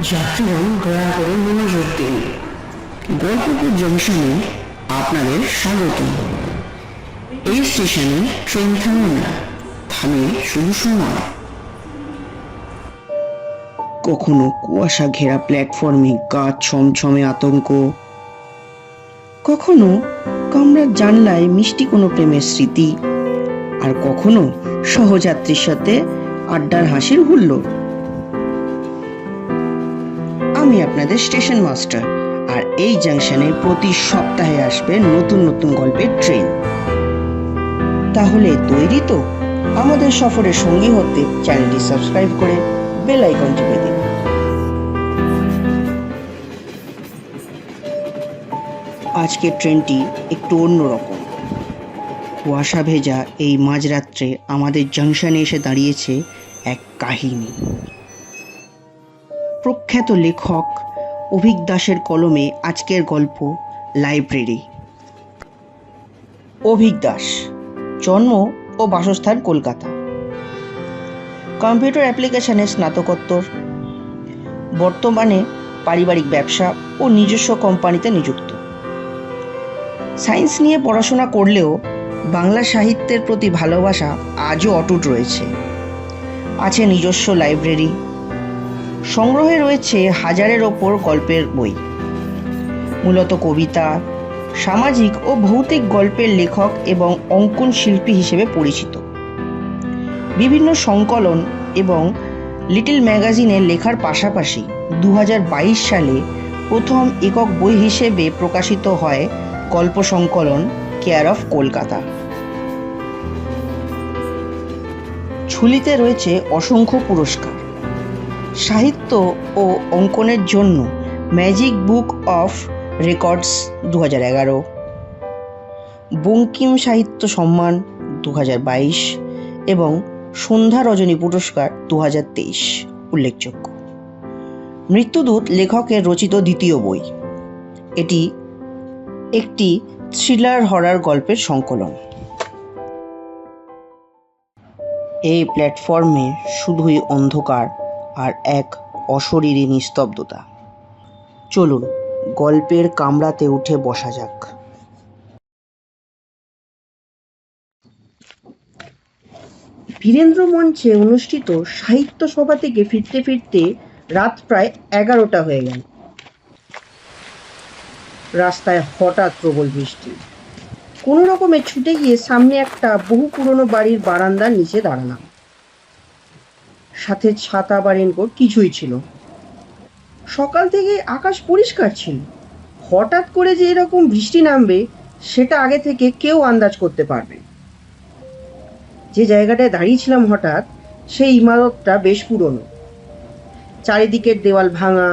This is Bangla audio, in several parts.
যাত্রীগণ দয়া করে মনোযোগ দিন। গল্পপুর জংশনে আপনাদের স্বাগত। এই স্টেশনে ট্রেন থামে না, থামে শুধু সময়। কখনো কুয়াশা ঘেরা প্ল্যাটফর্মে গা ছমছমে আতঙ্ক, কখনো কামরার জানলায় মিষ্টি কোনো প্রেমের স্মৃতি, আর কখনো সহযাত্রীর সাথে আড্ডার হাসির হুল্লোড়। আমি আপনাদের স্টেশন মাস্টার, আর এই জাংশনে প্রতি সপ্তাহে আসবে নতুন নতুন গল্পের ট্রেন। তাহলে তৈরি তো আমাদের সফরের সঙ্গী হতে চ্যানেলটি সাবস্ক্রাইব করে বেল আইকন টিপে দিন। আজকের ট্রেনটি একটু অন্যরকম। কুয়াশা ভেজা এই মাঝরাত্রে আমাদের জাংশনে এসে দাঁড়িয়েছে এক কাহিনী। প্রখ্যাত লেখক অভিক দাসের কলমে আজকের গল্প লাইব্রেরি। অভিক দাস, জন্ম ও বাসস্থান কলকাতা, কম্পিউটার অ্যাপ্লিকেশনে স্নাতকোত্তর, বর্তমানে পারিবারিক ব্যবসা ও নিজস্ব কোম্পানিতে নিযুক্ত। সায়েন্স নিয়ে পড়াশোনা করলেও বাংলা সাহিত্যের প্রতি ভালোবাসা আজও অটুট রয়েছে। আছে নিজস্ব লাইব্রেরি, সংগ্রহে রয়েছে হাজারের ওপর গল্পের বই। মূলত কবিতা, সামাজিক ও ভৌতিক গল্পের লেখক এবং অঙ্কন শিল্পী হিসেবে পরিচিত। বিভিন্ন সংকলন এবং লিটল ম্যাগাজিনে লেখার পাশাপাশি 2022 সালে প্রথম একক বই হিসেবে প্রকাশিত হয় গল্প সংকলন কেয়ার অফ কলকাতা। ঝুলিতে রয়েছে অসংখ্য পুরস্কার। সাহিত্য ও অঙ্কনের জন্য magic book of records 2011, Bankim সাহিত্য সম্মান 2022 এবং সন্ধ্যা রজনী পুরস্কার 2023 উল্লেখযোগ্য। মৃত্যুদূত লেখকের রচিত দ্বিতীয় বই। এটি একটি থ্রিলার হরর গল্পের সংকলন। এই প্ল্যাটফর্মে শুধুই অন্ধকার আর এক অশরীরী নিস্তব্ধতা। চলুন গল্পের কামরাতে উঠে বসা যাক। বীরেন্দ্র মঞ্চে অনুষ্ঠিত সাহিত্য সভা থেকে ফিরতে ফিরতে রাত প্রায় 11টা হয়ে গেল। রাস্তায় হঠাৎ প্রবল বৃষ্টি। কোনো রকমে ছুটে গিয়ে সামনে একটা বহু পুরনো বাড়ির বারান্দার নিচে দাঁড়ালাম। সাথে ছাতা বা রেনকোট কিছুই ছিল। সকাল থেকে আকাশ পরিষ্কার ছিল। হঠাৎ করে যে এরকম বৃষ্টি নামবে সেটা আগে থেকে কেউ আন্দাজ করতে পারবে। যে জায়গাটায় দাঁড়িয়েছিলাম হঠাৎ সেই ইমারতটা বেশ পুরনো। চারিদিকের দেওয়াল ভাঙা,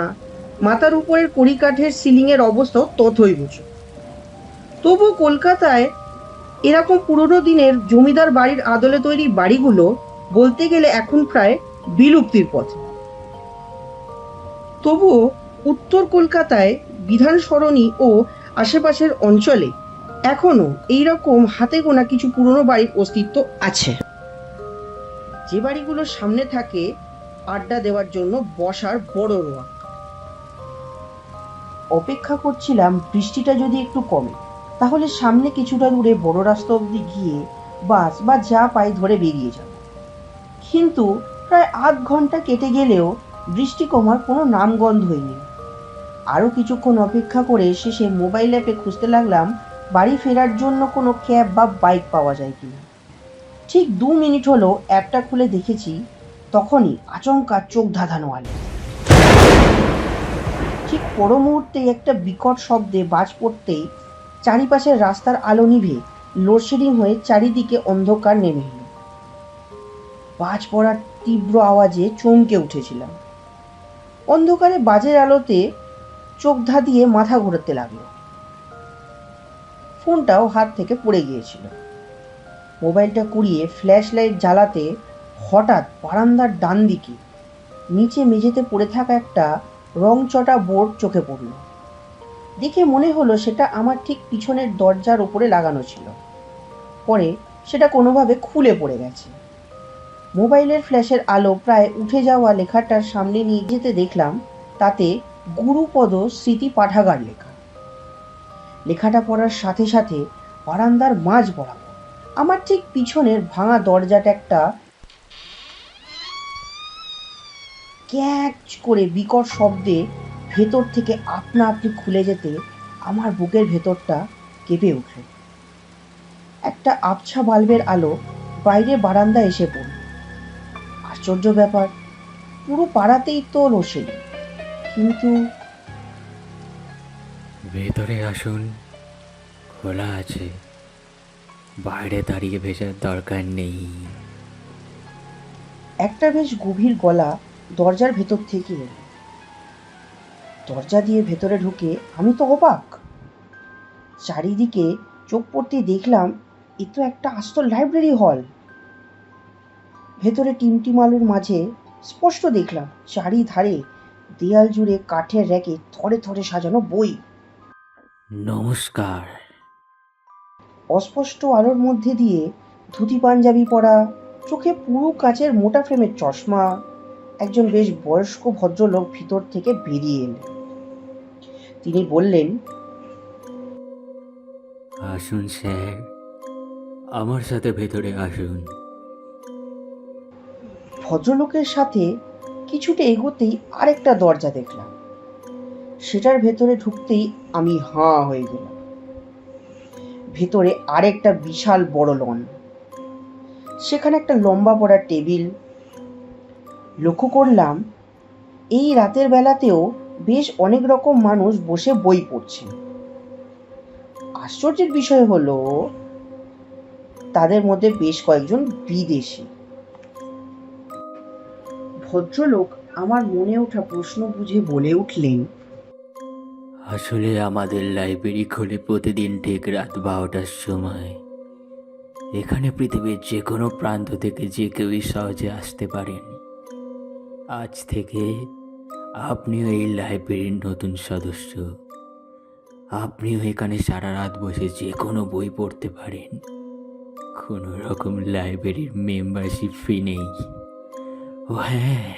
মাথার উপরের কড়িকাঠের সিলিংয়ের অবস্থাও তথৈবচ। তবু কলকাতায় এরকম পুরনো দিনের জমিদার বাড়ির আদলে তৈরি বাড়িগুলো বলতে গেলে এখন প্রায় বিলুপ্তির পথে। তবুও উত্তর কলকাতায় বিধান সরণি ও আশেপাশের অঞ্চলে এখনো এইরকম হাতে গোনা কিছু পুরনো বাড়ির অস্তিত্ব আছে, যে বাড়িগুলোর সামনে থাকে আড্ডা দেওয়ার জন্য বসার বড় রোয়া। অপেক্ষা করছিলাম বৃষ্টিটা যদি একটু কমে, তাহলে সামনে কিছুটা দূরে বড় রাস্তা অবধি গিয়ে বাস বা যা পাই ধরে বেরিয়ে যাব। কিন্তু প্রায় আধ ঘন্টা কেটে গেলেও বৃষ্টি কমার কোনো নামগন্ধই নেই। আরও কিছুক্ষণ অপেক্ষা করে শেষে মোবাইল অ্যাপে খুঁজতে লাগলাম বাড়ি ফেরার জন্য কোনো ক্যাব বা বাইক পাওয়া যায় কিনা। ঠিক 2 মিনিট হলো অ্যাপটা খুলে দেখেছি, তখনই আচমকা চোখ ধাঁধানো আলো। ঠিক পর মুহূর্তেই একটা বিকট শব্দে বাজ পড়তেই চারিপাশের রাস্তার আলো নিভে লোডশেডিং হয়ে চারিদিকে অন্ধকার নেমে এলো। বাজ পড়ার তীব্র আওয়াজে চমকে উঠেছিলাম। অন্ধকারে বাজের আলোতে চোখ ধাঁধিয়ে মাথা ঘোরাতে লাগলো। ফোনটাও হাত থেকে পড়ে গিয়েছিল। মোবাইলটা কুড়িয়ে ফ্ল্যাশ লাইট জ্বালাতে হঠাৎ বারান্দার ডান দিকে নিচে মেঝেতে পড়ে থাকা একটা রংচটা বোর্ড চোখে পড়ল। দেখে মনে হলো সেটা আমার ঠিক পিছনের দরজার উপরে লাগানো ছিল। পরে সেটা কোনোভাবে খুলে পড়ে গেছে। মোবাইলের ফ্ল্যাশের আলো প্রায় উঠে যাওয়া লেখাটার সামনে নিয়ে যেতে দেখলাম তাতে গুরুপদ স্মৃতি পাঠাগার লেখা। লেখাটা পড়ার সাথে সাথে বারান্দার মাঝ বরাবর আমার ঠিক পিছনের ভাঙা দরজাটা একটা ক্যাচ করে বিকট শব্দে ভেতর থেকে আপনা আপনি খুলে যেতে আমার বুকের ভেতরটা কেঁপে উঠল। একটা আবছা বাল্বের আলো বাইরে বারান্দা এসে পড়ল। আশ্চর্য ব্যাপার, পুরো পাড়াতেই তো রোশনি, কিন্তু ভেতরে আসুন, খোলা আছে, বাইরে দাঁড়িয়ে ভেজার দরকার নেই। একটা বেশ গভীর গলা দরজার ভেতর থেকে এলো। দরজা দিয়ে ভেতরে ঢুকে আমি তো অবাক। চারিদিকে চোখ পড়তেই দেখলাম এ তো একটা আস্ত লাইব্রেরি হল। ভেতরে টিমটিম আলোর মাঝে স্পষ্ট দেখলাম চারিধারে দেয়াল জুড়ে কাঠের র্যাকে থরে থরে সাজানো বই। নমস্কার। অস্পষ্ট আলোর মধ্যে দিয়ে ধুতি পাঞ্জাবি পরা, চোখে পুরু কাচের মোটা ফ্রেমের চশমা একজন বেশ বয়স্ক ভদ্রলোক ভিতর থেকে বেরিয়ে এলেন। তিনি বললেন, আসুন স্যার, আমার সাথে ভেতরে আসুন। ভদ্রলোকের সাথে কিছুটা এগোতেই আরেকটা দরজা দেখলাম। সেটার ভেতরে ঢুকতেই আমি হাঁ হয়ে গেলাম। ভেতরে আরেকটা বিশাল বড় লন, সেখানে একটা লম্বা পড়া টেবিল। লক্ষ্য করলাম এই রাতের বেলাতেও বেশ অনেক রকম মানুষ বসে বই পড়ছে। আশ্চর্যের বিষয় হলো তাদের মধ্যে বেশ কয়েকজন বিদেশি। ভদ্রলোক আমার মনে ওঠা প্রশ্ন বুঝে বলে উঠলেন, আসলে আমাদের লাইব্রেরি খোলে প্রতিদিন ঠিক রাত 12টার সময়। এখানে পৃথিবীর যে কোনো প্রান্ত থেকে যে কেউই সহজে আসতে পারেন। আজ থেকে আপনিও এই লাইব্রেরির নতুন সদস্য। আপনিও এখানে সারা রাত বসে যে কোনো বই পড়তে পারেন। কোনো রকম লাইব্রেরির মেম্বারশিপ ফি নেই। ও হ্যাঁ,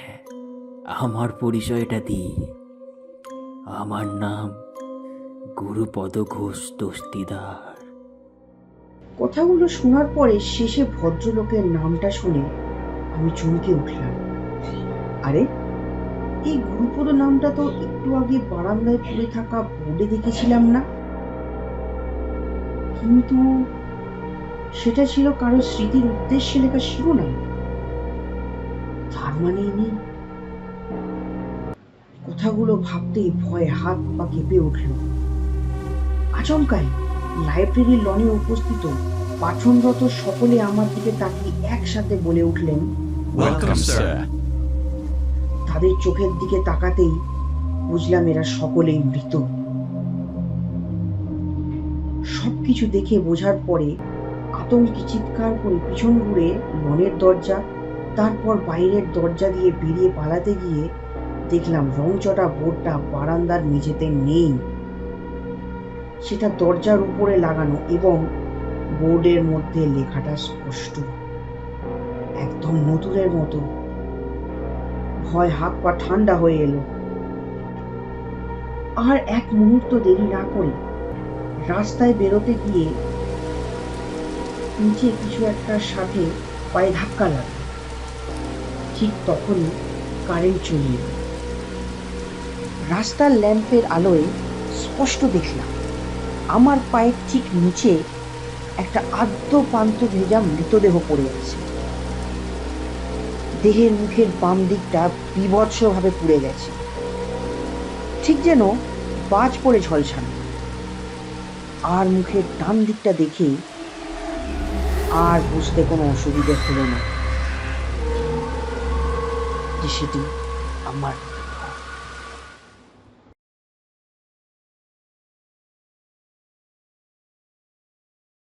আমার পরিচয়টা দিই। আমার নাম গুরুপদ ঘোষ দস্তিদার। কথাগুলো শোনার পরে শেষে ভদ্রলোকের নামটা শুনে আমি চমকে উঠলাম। আরে, এই গুরুপদ নামটা তো একটু আগে বারান্দায় পড়ে থাকা বোর্ডে দেখেছিলাম না? কিন্তু সেটা ছিল কারো স্মৃতির উদ্দেশ্যে লেখা শিরোনাম। তার মানে ইনি। কথাগুলো ভাবতেই ভয়ে হাত পা কেঁপে উঠল। আচমকাই লাইব্রেরির লনে উপস্থিত পাঠনরত সকলে আমার দিকে তাকিয়ে একসাথে বলে উঠলেন, Welcome, sir. তাদের চোখের দিকে তাকাতেই বুঝলাম এরা সকলেই মৃত। সবকিছু দেখে বোঝার পরে আতঙ্কে চিৎকার করে পিছন ঘুরে লনের দরজা, তারপর বাইরের দরজা দিয়ে বেরিয়ে পালাতে গিয়ে দেখলাম রংচটা বোর্ডটা বারান্দার মেঝেতে নেই। সেটা দরজার উপরে লাগানো এবং বোর্ডের মধ্যে লেখাটা স্পষ্ট, একদম নতুনের মতো। ভয় হাত পা ঠান্ডা হয়ে এলো। আর এক মুহূর্ত দেরি না করে রাস্তায় বেরোতে গিয়ে নিচে কিছু একটার সাথে পায়ে ধাক্কা লাগলো। ঠিক তখনই কারেন্ট চলে এলো। রাস্তার ল্যাম্পের আলোয় স্পষ্ট দেখলাম আমার পায়ের ঠিক নিচে একটা আদ্য পান্ত ভেজা মৃতদেহ পড়ে আছে। দেহের মুখের বাম দিকটা বীভৎসভাবে পুড়ে গেছে, ঠিক যেন বাজ পড়ে ঝলসানো। আর মুখের ডান দিকটা দেখে আর বুঝতে কোনো অসুবিধা হলো না যে সেটি আমার